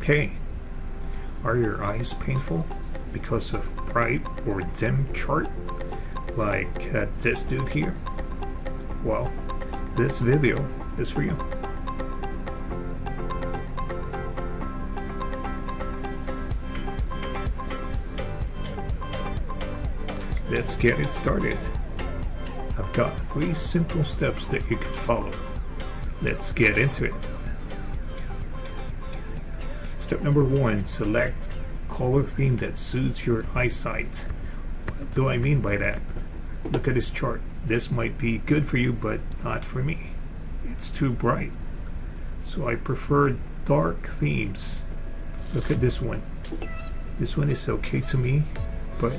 Okay, are your eyes painful because of bright or dim chart like this dude here? Well, this video is for you. Let's get it started. I've got 3 simple steps that you could follow. Let's get into it. Step number 1, select color theme that suits your eyesight. What do I mean by that? Look at this chart. This might be good for you, but not for me. It's too bright. So I prefer dark themes. Look at this one. This one is okay to me, but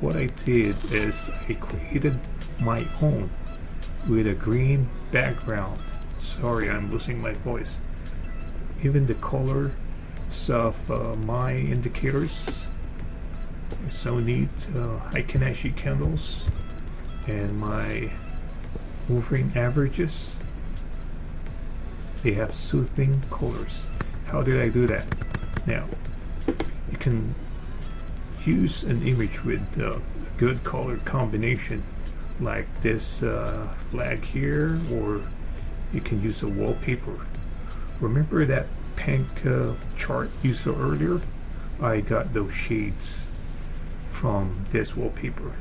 what I did is I created my own with a green background. Sorry, I'm losing my voice. Even the color of my indicators are so neat. Heikin candles and my moving averages, they have soothing colors. How did I do that? Now, you can use an image with a good color combination like this flag here, or you can use a wallpaper. Remember that pink chart you saw earlier? I got those shades from this wallpaper.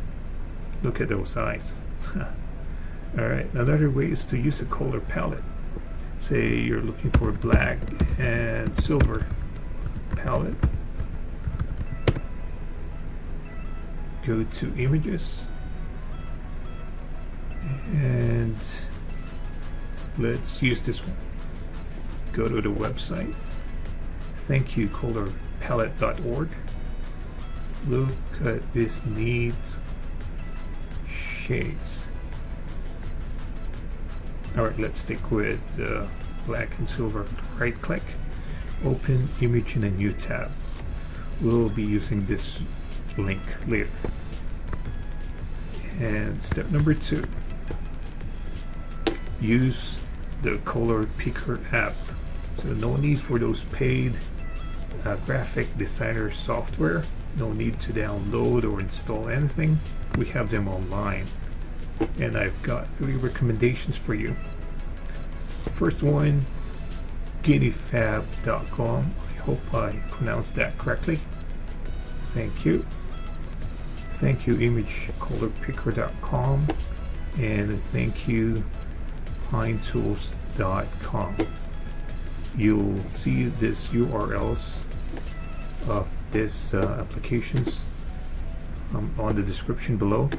Look at those eyes. Alright, another way is to use a color palette. Say you're looking for black and silver palette. Go to images and let's use this one. Go to the website, thankyoucolorpalette.org. Look at this neat shades. Alright, let's stick with black and silver. Right click, open image in a new tab. We'll be using this link later. And step number 2, use the color picker app. So no need for those paid graphic designer software. No need to download or install anything. We have them online. And I've got 3 recommendations for you. First one, guineafab.com. I hope I pronounced that correctly. Thank you. Thank you imagecolorpicker.com, and thank you pinetools.com. You'll see this URLs of this applications on the description below.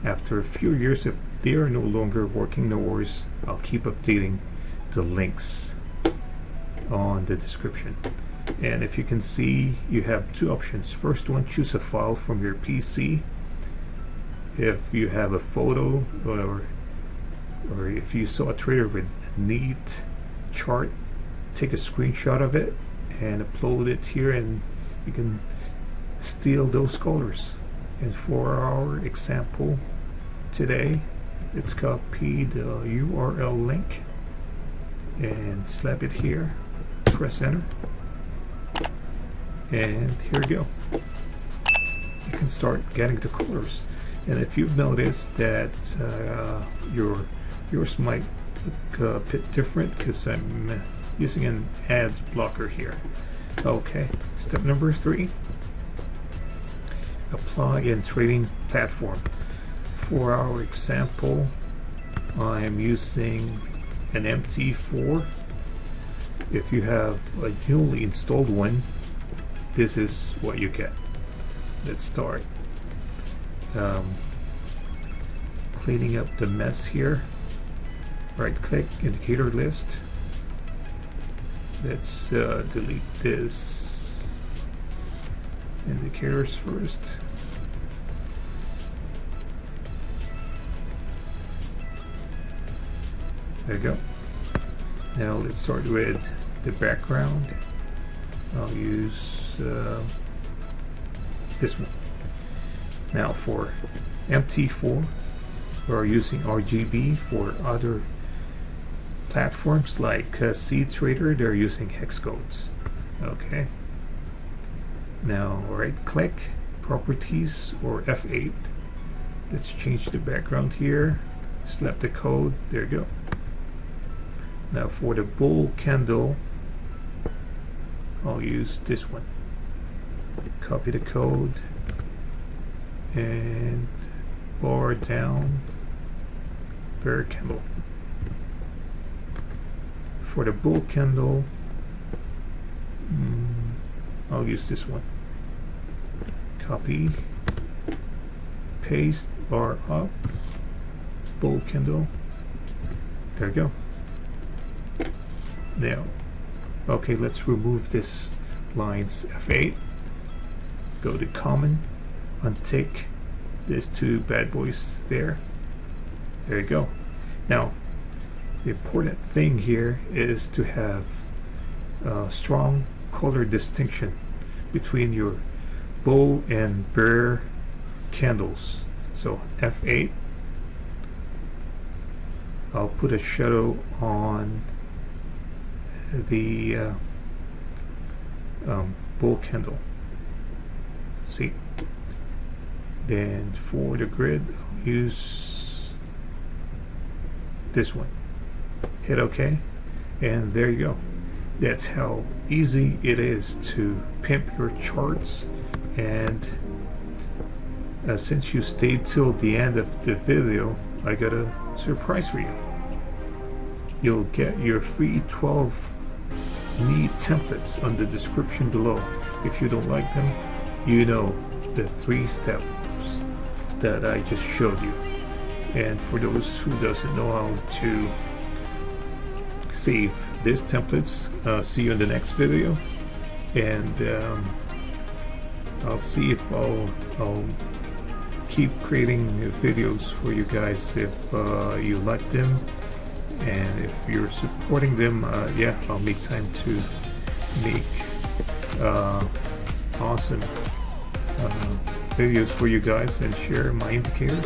After a few years, if they are no longer working, no worries, I'll keep updating the links on the description. And if you can see, you have 2 options. First one, choose a file from your PC. If you have a photo or if you saw a trailer with a neat chart, take a screenshot of it and upload it here, and you can steal those colors. And for our example today, let's copy the URL link and slap it here, press enter, and here we go. You can start getting the colors. And if you've noticed that yours might look a bit different because I'm using an ad blocker here. Okay, step number 3, apply in trading platform. For our example, I'm using an MT4. If you have a newly installed one, this is what you get. Let's start cleaning up the mess here. Right click, indicator list. Let's delete this indicators first. There you go. Now let's start with the background. I'll use this one. Now for MT4, we're using RGB. For other platforms like CTrader, they're using hex codes. Okay. Now right click, properties, or F8. Let's change the background here. Select the code. There you go. Now for the bull candle, I'll use this one. Copy the code and bar down, bear candle. For the bull candle, I'll use this one. Copy, paste, bar up, bull candle. There you go. Now, okay, let's remove this lines. F8. Go to common, untick these two bad boys there. There you go. Now, the important thing here is to have strong color distinction between your bull and bear candles. So F8. I'll put a shadow on the bull candle. See? Then for the grid, I'll use this one. Hit OK, and there you go. That's how easy it is to pimp your charts. And since you stayed till the end of the video, I got a surprise for you. You'll get your free 12 need templates on the description below. If you don't like them, you know the 3 steps that I just showed you. And for those who doesn't know how to save these templates, see you in the next video. And I'll see if I'll keep creating videos for you guys if you like them, and if you're supporting them, yeah, I'll make time to make awesome videos for you guys and share my indicators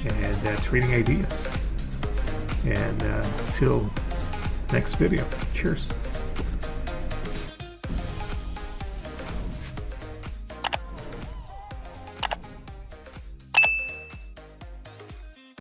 and trading ideas. And till next video, cheers.